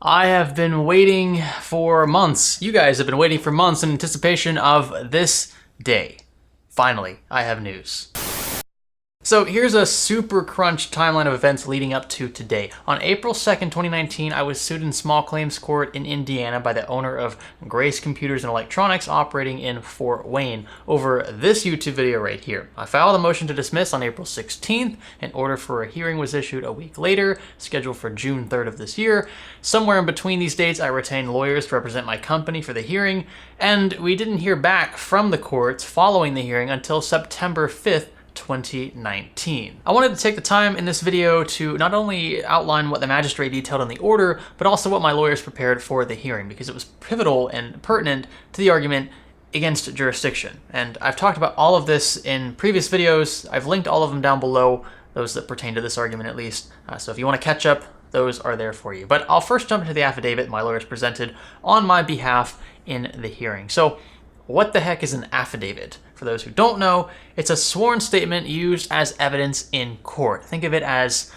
I have been waiting for months. You guys have been waiting for months in anticipation of this day. Finally, I have news. So here's a super crunch timeline of events leading up to today. On April 2nd, 2019, I was sued in small claims court in Indiana by the owner of Grace Computers and Electronics operating in Fort Wayne over this YouTube video right here. I filed a motion to dismiss on April 16th. An order for a hearing was issued a week later, scheduled for June 3rd of this year. Somewhere in between these dates, I retained lawyers to represent my company for the hearing, and we didn't hear back from the courts following the hearing until September 5th, 2019. I wanted to take the time in this video to not only outline what the magistrate detailed in the order, but also what my lawyers prepared for the hearing, because it was pivotal and pertinent to the argument against jurisdiction. And I've talked about all of this in previous videos. I've linked all of them down below, those that pertain to this argument at least. So if you want to catch up, those are there for you. But I'll first jump into the affidavit my lawyers presented on my behalf in the hearing. So what the heck is an affidavit? For those who don't know, it's a sworn statement used as evidence in court. Think of it as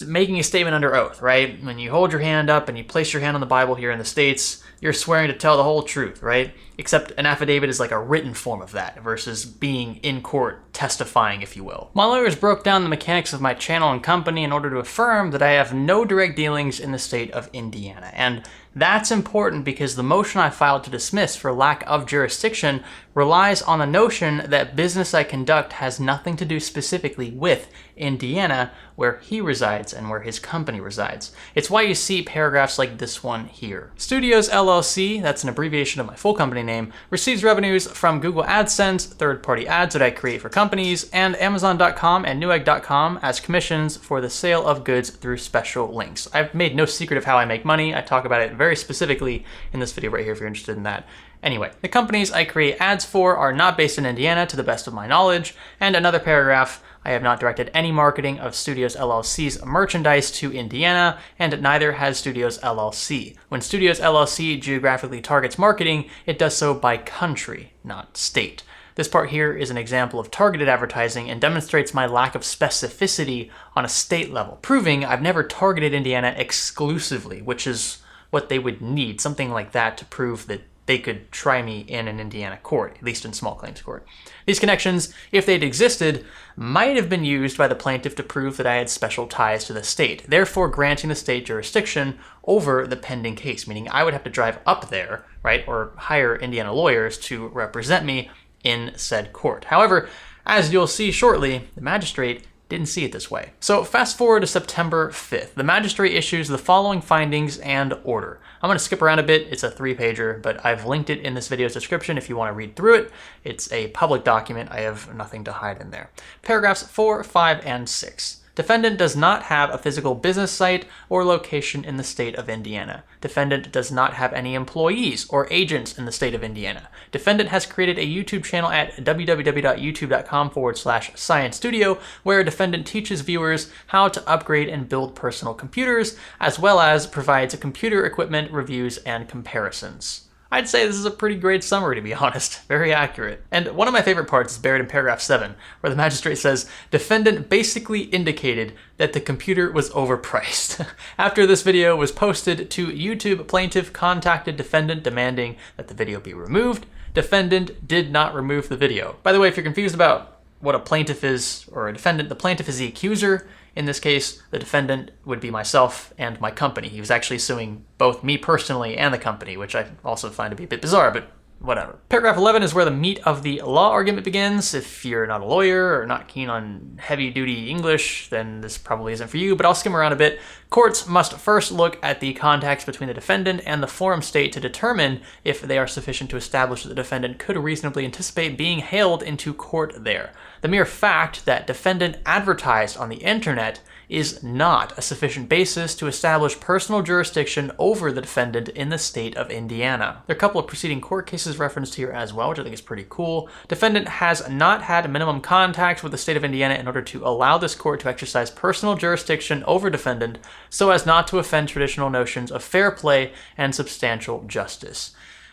making a statement under oath, right? When you hold your hand up and you place your hand on the Bible here in the States, you're swearing to tell the whole truth, right? Except an affidavit is like a written form of that versus being in court testifying, if you will. My lawyers broke down the mechanics of my channel and company in order to affirm that I have no direct dealings in the state of Indiana. And that's important because the motion I filed to dismiss for lack of jurisdiction relies on the notion that business I conduct has nothing to do specifically with Indiana, where he resides and where his company resides. It's why you see paragraphs like this one here. Studios LLC, that's an abbreviation of my full company name, receives revenues from Google AdSense, third-party ads that I create for companies, and Amazon.com and Newegg.com as commissions for the sale of goods through special links. I've made no secret of how I make money. I talk about it very specifically in this video right here if you're interested in that. Anyway, the companies I create ads for are not based in Indiana to the best of my knowledge, and another paragraph, I have not directed any marketing of Studios LLC's merchandise to Indiana, and neither has Studios LLC. When Studios LLC geographically targets marketing, it does so by country, not state. This part here is an example of targeted advertising and demonstrates my lack of specificity on a state level, proving I've never targeted Indiana exclusively, which is what they would need, something like that to prove that they could try me in an Indiana court, at least in small claims court. These connections, if they'd existed, might have been used by the plaintiff to prove that I had special ties to the state, therefore granting the state jurisdiction over the pending case, meaning I would have to drive up there, right, or hire Indiana lawyers to represent me in said court. However, as you'll see shortly, the magistrate didn't see it this way. So fast forward to September 5th. The magistrate issues the following findings and order. I'm going to skip around a bit. It's a 3-pager, but I've linked it in this video's description if you want to read through it. It's a public document. I have nothing to hide in there. Paragraphs 4, 5, and 6. Defendant does not have a physical business site or location in the state of Indiana. Defendant does not have any employees or agents in the state of Indiana. Defendant has created a YouTube channel at www.youtube.com/Science Studio, where defendant teaches viewers how to upgrade and build personal computers, as well as provides computer equipment reviews and comparisons. I'd say this is a pretty great summary, to be honest. Very accurate. And one of my favorite parts is buried in paragraph 7, where the magistrate says, defendant basically indicated that the computer was overpriced. After this video was posted to YouTube, plaintiff contacted defendant demanding that the video be removed. Defendant did not remove the video. By the way, if you're confused about what a plaintiff is or a defendant, the plaintiff is the accuser. In this case, the defendant would be myself and my company. He was actually suing both me personally and the company, which I also find to be a bit bizarre, but whatever. Paragraph 11 is where the meat of the law argument begins. If you're not a lawyer or not keen on heavy-duty English, then this probably isn't for you, but I'll skim around a bit. Courts must first look at the context between the defendant and the forum state to determine if they are sufficient to establish that the defendant could reasonably anticipate being hailed into court there. The mere fact that defendant advertised on the internet is not a sufficient basis to establish personal jurisdiction over the defendant in the state of Indiana. There are a couple of preceding court cases referenced here as well, which I think is pretty cool. Defendant has not had minimum contact with the state of Indiana in order to allow this court to exercise personal jurisdiction over defendant so as not to offend traditional notions of fair play and substantial justice.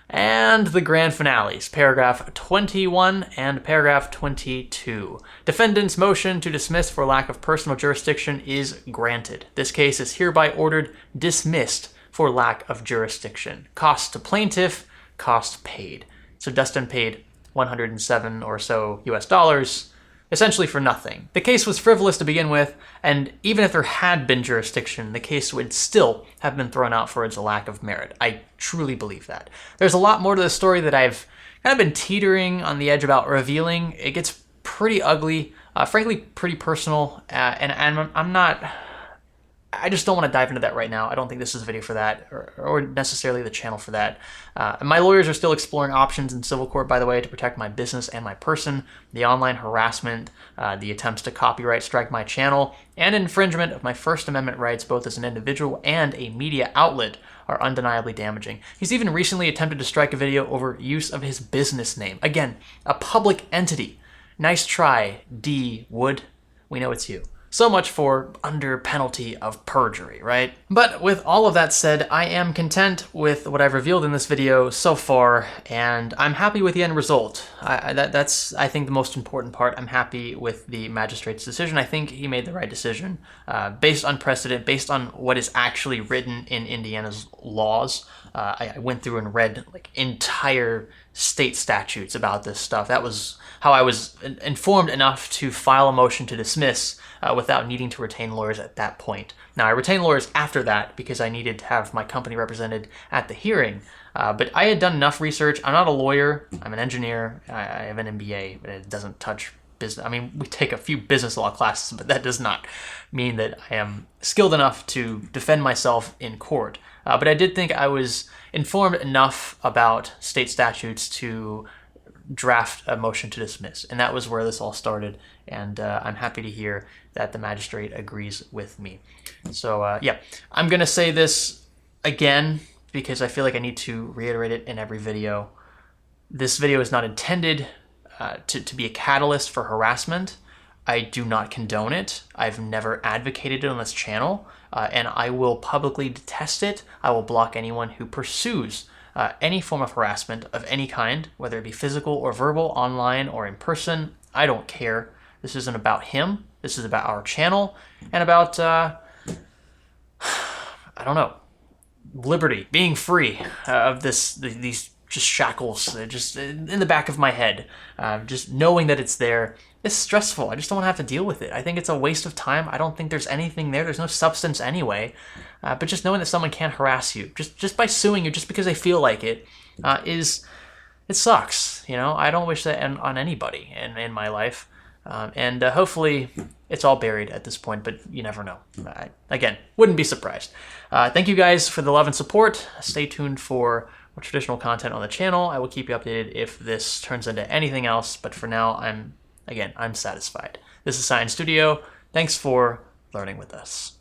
And the grand finales, paragraph 21 and paragraph 22. Defendant's motion to dismiss for lack of personal jurisdiction is granted. This case is hereby ordered dismissed for lack of jurisdiction. Cost to plaintiff, cost paid. So Dustin paid 107 or so US dollars, essentially for nothing. The case was frivolous to begin with, and even if there had been jurisdiction, the case would still have been thrown out for its lack of merit. I truly believe that. There's a lot more to the story that I've kind of been teetering on the edge about revealing. It gets pretty ugly, frankly pretty personal, and I just don't want to dive into that right now. I don't think this is a video for that, or necessarily the channel for that. My lawyers are still exploring options in civil court, by the way, to protect my business and my person. The online harassment, the attempts to copyright strike my channel, and infringement of my First Amendment rights, both as an individual and a media outlet, are undeniably damaging. He's even recently attempted to strike a video over use of his business name. Again, a public entity. Nice try, D. Wood. We know it's you. So much for under penalty of perjury, right? But with all of that said, I am content with what I've revealed in this video so far, and I'm happy with the end result. That's, I think, the most important part. I'm happy with the magistrate's decision. I think he made the right decision based on precedent, based on what is actually written in Indiana's laws. I went through and read like entire state statutes about this stuff. That was how I was informed enough to file a motion to dismiss without needing to retain lawyers at that point. Now, I retained lawyers after that because I needed to have my company represented at the hearing, but I had done enough research. I'm not a lawyer. I'm an engineer. I have an MBA, but it doesn't touch business. I mean, we take a few business law classes, but that does not mean that I am skilled enough to defend myself in court. But I did think I was informed enough about state statutes to draft a motion to dismiss, and that was where this all started, and I'm happy to hear that the magistrate agrees with me. So yeah, I'm gonna say this again because I feel like I need to reiterate it in every video. This video is not intended to be a catalyst for harassment. I do not condone it. I've never advocated it on this channel, and I will publicly detest it. I will block anyone who pursues any form of harassment of any kind, whether it be physical or verbal, online or in person. I don't care. This isn't about him. This is about our channel and about, I don't know, liberty, being free of these just shackles just in the back of my head. Just knowing that it's there is stressful. I just don't want to have to deal with it. I think it's a waste of time. I don't think there's anything there. There's no substance anyway. But just knowing that someone can't harass you just by suing you just because they feel like it it sucks. You know, I don't wish that on anybody in my life. And hopefully it's all buried at this point, but you never know. Again, wouldn't be surprised. Thank you guys for the love and support. Stay tuned for more traditional content on the channel. I will keep you updated if this turns into anything else, but for now, I'm satisfied. This is Science Studio. Thanks for learning with us.